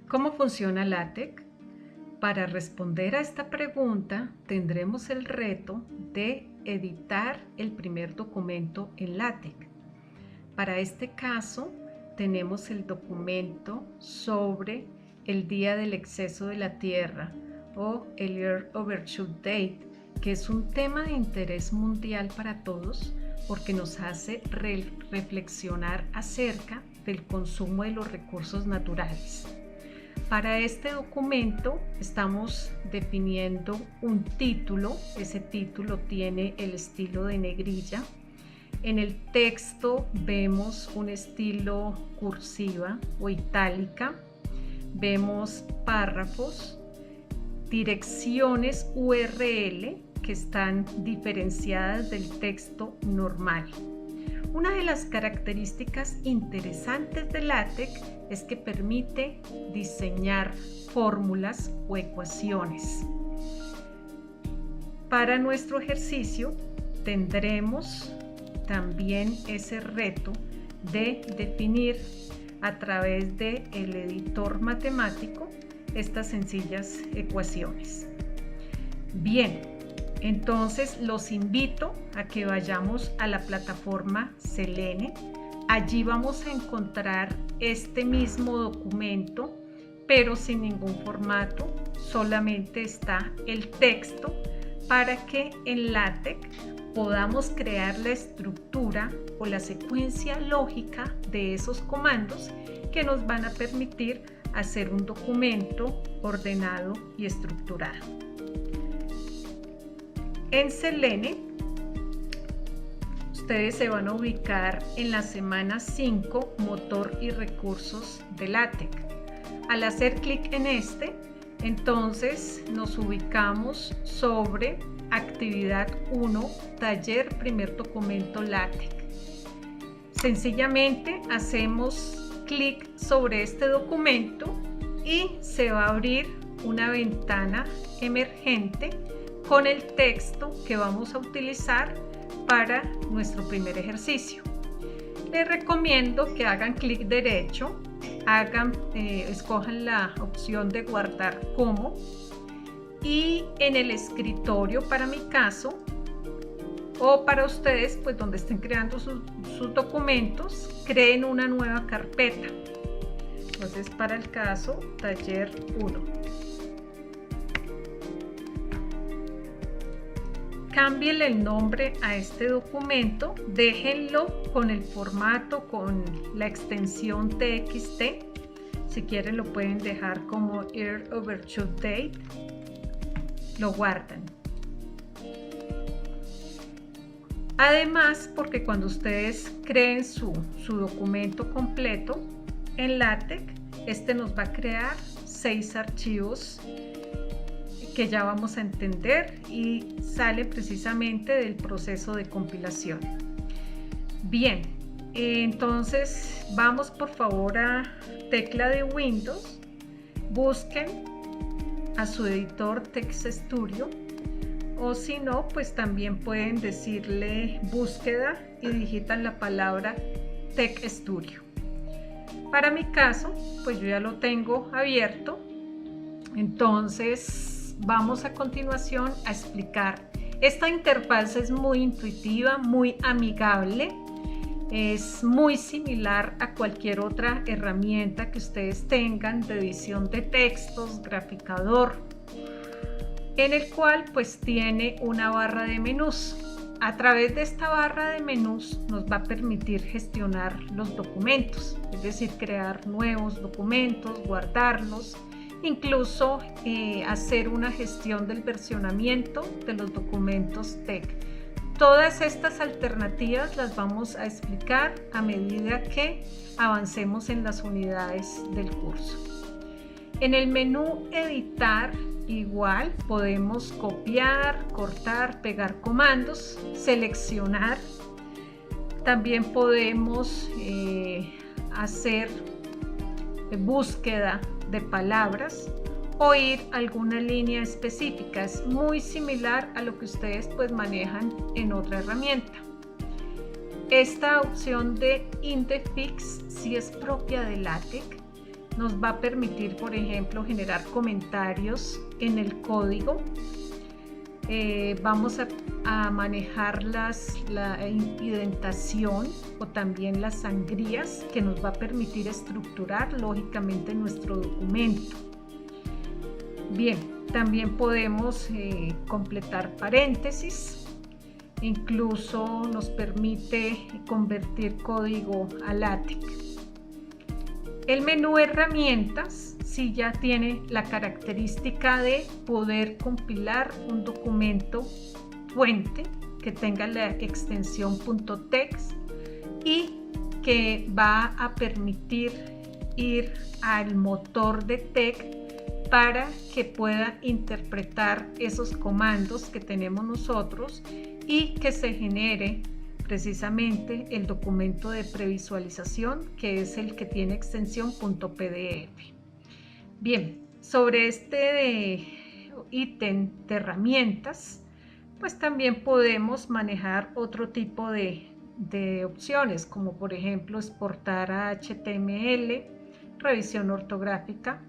¿Cómo funciona LaTeX? Para responder a esta pregunta tendremos el reto de editar el primer documento en LaTeX. Para este caso tenemos el documento sobre el día del exceso de la Tierra o el Earth Overshoot Date, que es un tema de interés mundial para todos porque nos hace reflexionar acerca del consumo de los recursos naturales. Para este documento estamos definiendo un título. Ese título tiene el estilo de negrilla. En el texto vemos un estilo cursiva o itálica. Vemos párrafos, direcciones URL que están diferenciadas del texto normal. Una de las características interesantes de LaTeX es que permite diseñar fórmulas o ecuaciones. Para nuestro ejercicio tendremos también ese reto de definir a través del editor matemático estas sencillas ecuaciones. Bien, entonces los invito a que vayamos a la plataforma Selene. Allí vamos a encontrar este mismo documento, pero sin ningún formato, solamente está el texto para que en LaTeX podamos crear la estructura o la secuencia lógica de esos comandos que nos van a permitir hacer un documento ordenado y estructurado. En Selene, ustedes se van a ubicar en la semana 5, motor y recursos de LaTeX. Al hacer clic en este, entonces nos ubicamos sobre actividad 1, taller primer documento LaTeX. Sencillamente hacemos clic sobre este documento y se va a abrir una ventana emergente con el texto que vamos a utilizar para nuestro primer ejercicio. Les recomiendo que hagan clic derecho, escojan la opción de guardar como, y en el escritorio, para mi caso, o para ustedes, pues donde estén creando sus documentos, creen una nueva carpeta. Entonces, para el caso, taller 1. Cámbienle el nombre a este documento, déjenlo con el formato, con la extensión TXT. Si quieren lo pueden dejar como Earth Overshoot Date. Lo guardan. Además, porque cuando ustedes creen su documento completo en LaTeX, este nos va a crear 6 archivos que ya vamos a entender y sale precisamente del proceso de compilación. Bien, entonces vamos por favor a tecla de Windows, busquen a su editor Text Studio, o si no, pues también pueden decirle búsqueda y digitan la palabra Text Studio. Para mi caso, pues yo ya lo tengo abierto, entonces vamos a continuación a explicar. Esta interfaz es muy intuitiva, muy amigable, es muy similar a cualquier otra herramienta que ustedes tengan de edición de textos, graficador, en el cual pues tiene una barra de menús. A través de esta barra de menús nos va a permitir gestionar los documentos, es decir, crear nuevos documentos, guardarlos, incluso hacer una gestión del versionamiento de los documentos TeX. Todas estas alternativas las vamos a explicar a medida que avancemos en las unidades del curso. En el menú editar, igual podemos copiar, cortar, pegar comandos, seleccionar. También podemos hacer búsqueda de palabras o ir a alguna línea específica. Es muy similar a lo que ustedes pues manejan en otra herramienta. Esta opción de Indefix sí es propia de LaTeX nos va a permitir, por ejemplo, generar comentarios en el código. Vamos a manejar la indentación o también las sangrías, que nos va a permitir estructurar lógicamente nuestro documento. Bien, también podemos completar paréntesis, incluso nos permite convertir código a LaTeX. El menú herramientas sí ya tiene la característica de poder compilar un documento fuente que tenga la extensión .text y que va a permitir ir al motor de TeX para que pueda interpretar esos comandos que tenemos nosotros y que se genere precisamente el documento de previsualización, que es el que tiene extensión .pdf. Bien, sobre este ítem de herramientas, pues también podemos manejar otro tipo de opciones, como por ejemplo exportar a HTML, revisión ortográfica,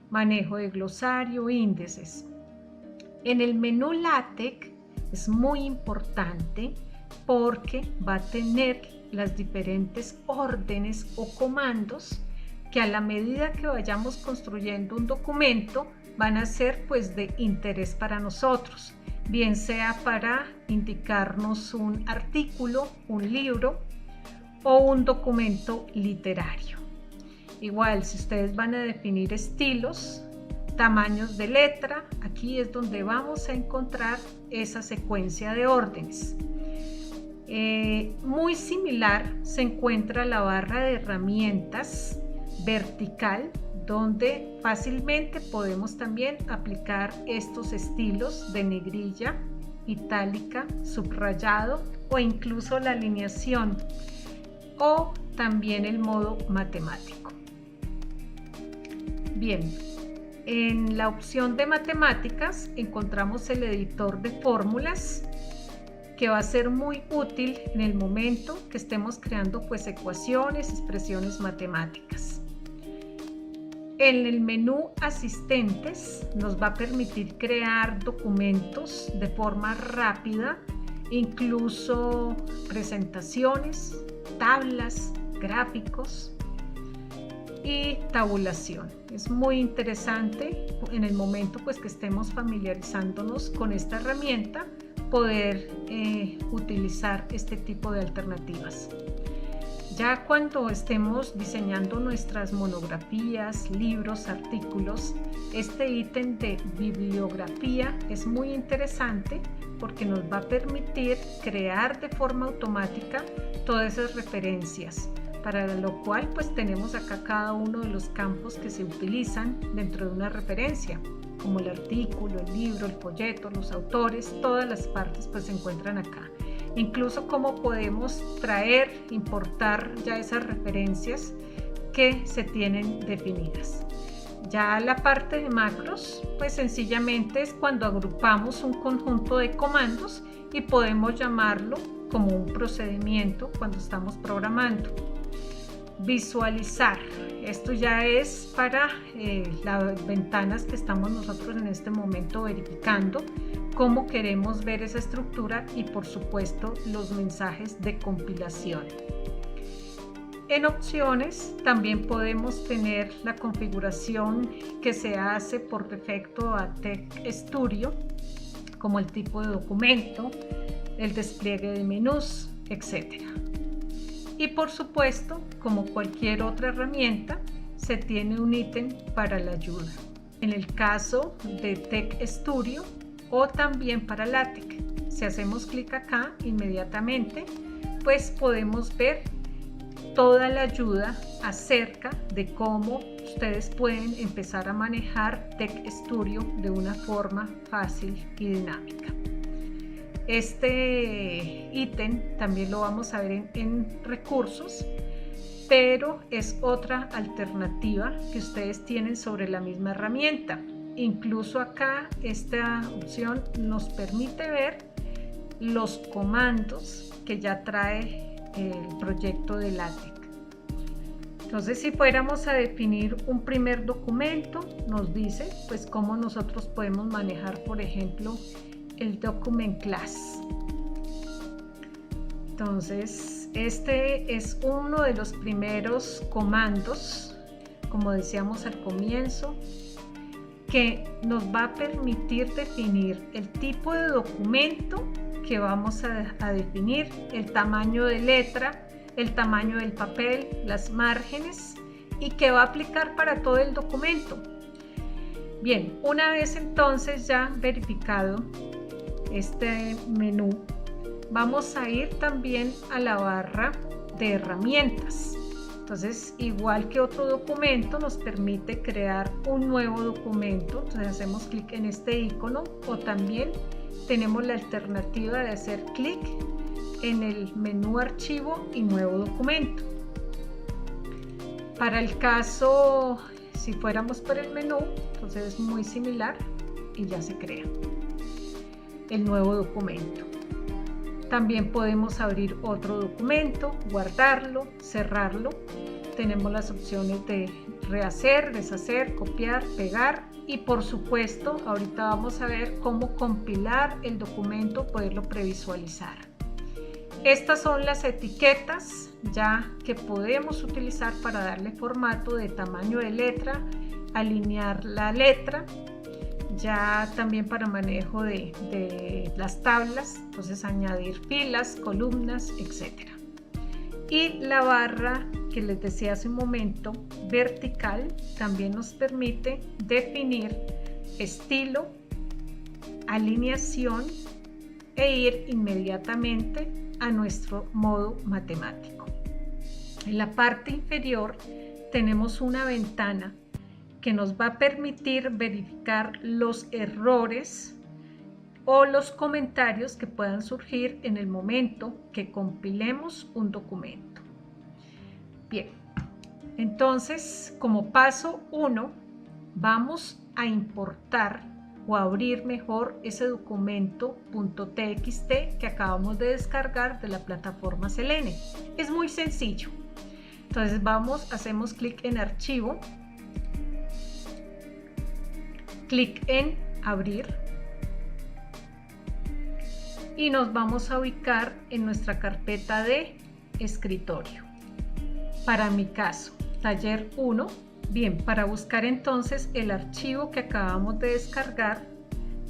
manejo de glosario, índices. En el menú LaTeX es muy importante porque va a tener las diferentes órdenes o comandos que a la medida que vayamos construyendo un documento van a ser pues de interés para nosotros, bien sea para indicarnos un artículo, un libro o un documento literario. Igual, si ustedes van a definir estilos, tamaños de letra, aquí es donde vamos a encontrar esa secuencia de órdenes. Muy similar se encuentra la barra de herramientas vertical, donde fácilmente podemos también aplicar estos estilos de negrilla, itálica, subrayado o incluso la alineación, o también el modo matemático. Bien, en la opción de matemáticas encontramos el editor de fórmulas, que va a ser muy útil en el momento que estemos creando pues ecuaciones, expresiones matemáticas. En el menú asistentes nos va a permitir crear documentos de forma rápida, incluso presentaciones, tablas, gráficos y tabulación. Es muy interesante en el momento pues que estemos familiarizándonos con esta herramienta, poder utilizar este tipo de alternativas. Ya cuando estemos diseñando nuestras monografías, libros, artículos, este ítem de bibliografía es muy interesante porque nos va a permitir crear de forma automática todas esas referencias, para lo cual pues tenemos acá cada uno de los campos que se utilizan dentro de una referencia, como el artículo, el libro, el folleto, los autores, todas las partes pues se encuentran acá. Incluso cómo podemos traer, importar ya esas referencias que se tienen definidas. Ya la parte de macros, pues sencillamente es cuando agrupamos un conjunto de comandos y podemos llamarlo como un procedimiento cuando estamos programando. Visualizar, esto ya es para las ventanas que estamos nosotros en este momento verificando cómo queremos ver esa estructura y por supuesto los mensajes de compilación. En opciones también podemos tener la configuración que se hace por defecto a TeX Studio, como el tipo de documento, el despliegue de menús, etc. Y por supuesto, como cualquier otra herramienta, se tiene un ítem para la ayuda. En el caso de TeX Studio o también para LaTeX, si hacemos clic acá inmediatamente, pues podemos ver toda la ayuda acerca de cómo ustedes pueden empezar a manejar TeX Studio de una forma fácil y dinámica. Este ítem también lo vamos a ver en recursos, pero es otra alternativa que ustedes tienen sobre la misma herramienta. Incluso acá esta opción nos permite ver los comandos que ya trae el proyecto de LaTeX. Entonces, si fuéramos a definir un primer documento, nos dice pues cómo nosotros podemos manejar, por ejemplo, el document class. Entonces, este es uno de los primeros comandos, como decíamos al comienzo, que nos va a permitir definir el tipo de documento que vamos a definir, el tamaño de letra, el tamaño del papel, las márgenes, y que va a aplicar para todo el documento. Bien, una vez entonces ya verificado este menú, vamos a ir también a la barra de herramientas. Entonces, igual que otro documento, nos permite crear un nuevo documento. Entonces hacemos clic en este icono, o también tenemos la alternativa de hacer clic en el menú archivo y nuevo documento. Para el caso, si fuéramos por el menú, entonces es muy similar y ya se crea el nuevo documento. También podemos abrir otro documento, guardarlo, cerrarlo. Tenemos las opciones de rehacer, deshacer, copiar, pegar, y por supuesto ahorita vamos a ver cómo compilar el documento, poderlo previsualizar. Estas son las etiquetas ya que podemos utilizar para darle formato de tamaño de letra, alinear la letra, ya también para manejo de las tablas, entonces añadir filas, columnas, etc. Y la barra que les decía hace un momento, vertical, también nos permite definir estilo, alineación e ir inmediatamente a nuestro modo matemático. En la parte inferior tenemos una ventana que nos va a permitir verificar los errores o los comentarios que puedan surgir en el momento que compilemos un documento. Bien, entonces como paso 1 vamos a importar o abrir mejor ese documento .txt que acabamos de descargar de la plataforma Selene. Es muy sencillo. Entonces hacemos clic en archivo, clic en abrir y nos vamos a ubicar en nuestra carpeta de escritorio. Para mi caso, taller 1. Bien, para buscar entonces el archivo que acabamos de descargar,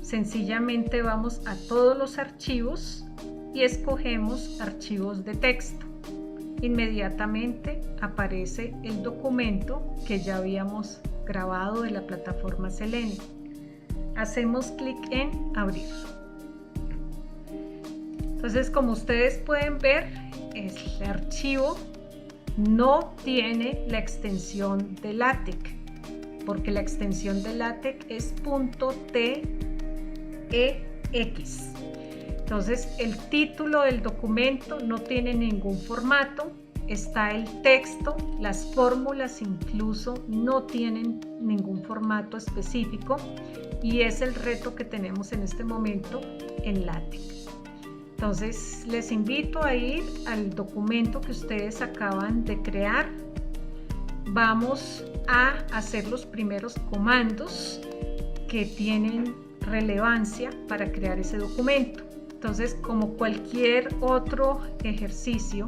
sencillamente vamos a todos los archivos y escogemos archivos de texto. Inmediatamente aparece el documento que ya habíamos grabado de la plataforma Selene. Hacemos clic en abrir. Entonces, como ustedes pueden ver, el archivo no tiene la extensión de LaTeX, porque la extensión de LaTeX es .tex. Entonces, el título del documento no tiene ningún formato, está el texto, las fórmulas incluso no tienen ningún formato específico, y es el reto que tenemos en este momento en LaTeX. Entonces les invito a ir al documento que ustedes acaban de crear. Vamos a hacer los primeros comandos que tienen relevancia para crear ese documento. Entonces, como cualquier otro ejercicio,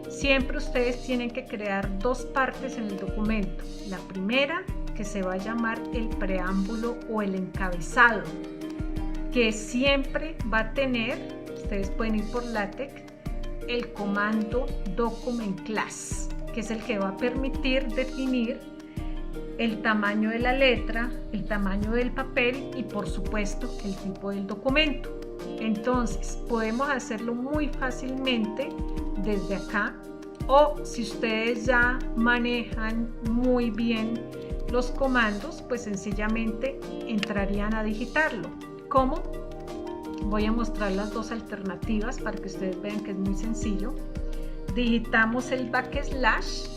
siempre ustedes tienen que crear dos partes en el documento. La primera, que se va a llamar el preámbulo o el encabezado, que siempre va a tener, ustedes pueden ir por LaTeX, el comando document class, que es el que va a permitir definir el tamaño de la letra, el tamaño del papel y por supuesto el tipo del documento. Entonces podemos hacerlo muy fácilmente desde acá, o si ustedes ya manejan muy bien los comandos, pues sencillamente entrarían a digitarlo. ¿Cómo? Voy a mostrar las dos alternativas para que ustedes vean que es muy sencillo. Digitamos el backslash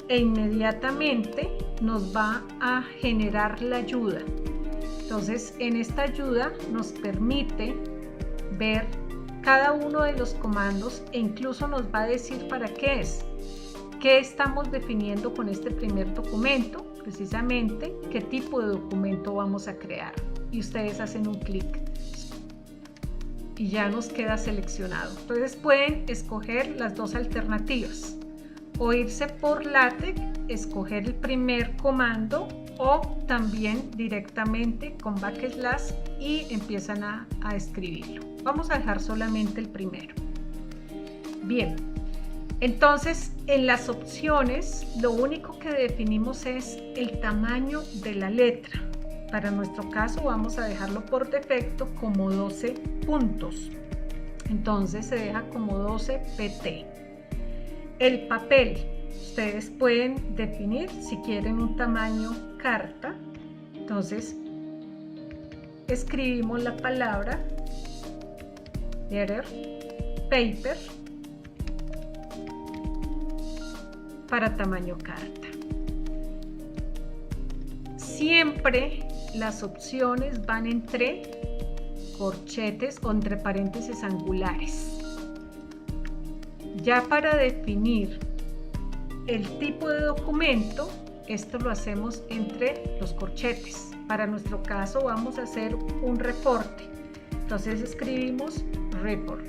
e inmediatamente nos va a generar la ayuda. Entonces, en esta ayuda nos permite ver cada uno de los comandos e incluso nos va a decir para qué es. ¿Qué estamos definiendo con este primer documento? Precisamente, ¿qué tipo de documento vamos a crear? Y ustedes hacen un clic y ya nos queda seleccionado. Entonces pueden escoger las dos alternativas, o irse por LaTeX, escoger el primer comando, o también directamente con backslash y empiezan a escribirlo. Vamos a dejar solamente el primero. Bien, entonces en las opciones lo único que definimos es el tamaño de la letra. Para nuestro caso vamos a dejarlo por defecto como 12 puntos. Entonces se deja como 12 pt. El papel, ustedes pueden definir si quieren un tamaño carta. Entonces escribimos la palabra letter paper para tamaño carta. Siempre las opciones van entre corchetes o entre paréntesis angulares. Ya para definir el tipo de documento, esto lo hacemos entre los corchetes. Para nuestro caso vamos a hacer un reporte. Entonces escribimos report.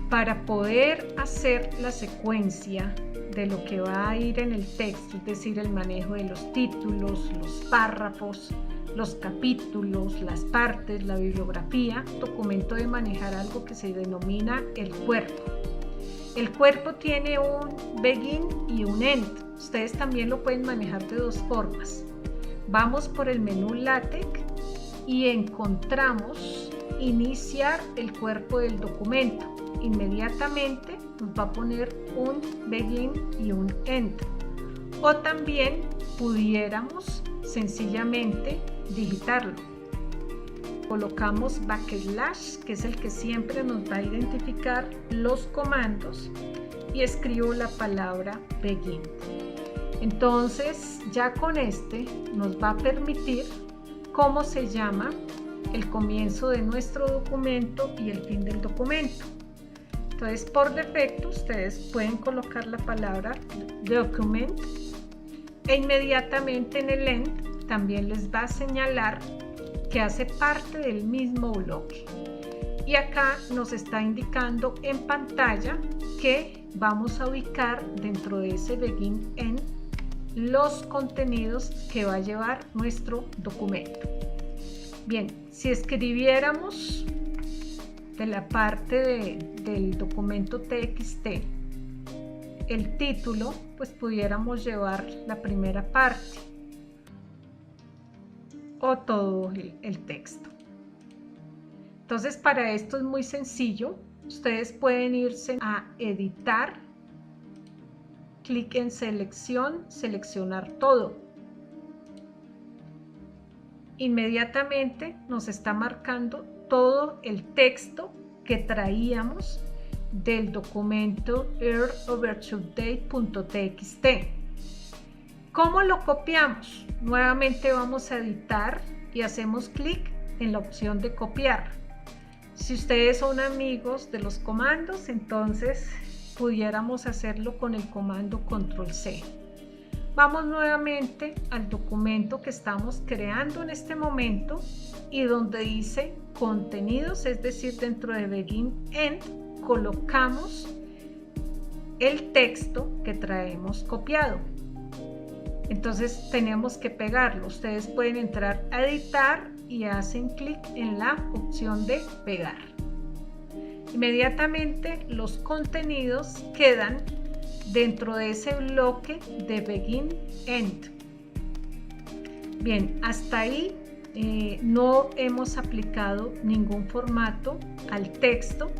Para poder hacer la secuencia de lo que va a ir en el texto, es decir, el manejo de los títulos, los párrafos, los capítulos, las partes, la bibliografía, el documento debe manejar algo que se denomina el cuerpo. El cuerpo tiene un begin y un end. Ustedes también lo pueden manejar de dos formas. Vamos por el menú LaTeX y encontramos iniciar el cuerpo del documento. Inmediatamente nos va a poner un begin y un end. O también pudiéramos sencillamente digitarlo. Colocamos backslash, que es el que siempre nos va a identificar los comandos, y escribo la palabra begin. Entonces ya con este nos va a permitir cómo se llama el comienzo de nuestro documento y el fin del documento. Entonces por defecto ustedes pueden colocar la palabra document e inmediatamente en el end también les va a señalar que hace parte del mismo bloque. Y acá nos está indicando en pantalla que vamos a ubicar dentro de ese begin end los contenidos que va a llevar nuestro documento. Bien, si escribiéramos de la parte del documento TXT el título, pues pudiéramos llevar la primera parte o todo el texto. Entonces para esto es muy sencillo. Ustedes pueden irse a editar, clic en selección, seleccionar todo. Inmediatamente nos está marcando todo el texto que traíamos del documento earlovertodate.txt. ¿Cómo lo copiamos? Nuevamente vamos a editar y hacemos clic en la opción de copiar. Si ustedes son amigos de los comandos, entonces pudiéramos hacerlo con el comando Control+C. Vamos nuevamente al documento que estamos creando en este momento y donde dice contenidos, es decir, dentro de begin end, colocamos el texto que traemos copiado. Entonces tenemos que pegarlo. Ustedes pueden entrar a editar y hacen clic en la opción de pegar. Inmediatamente los contenidos quedan dentro de ese bloque de begin end. Bien, hasta ahí no hemos aplicado ningún formato al texto.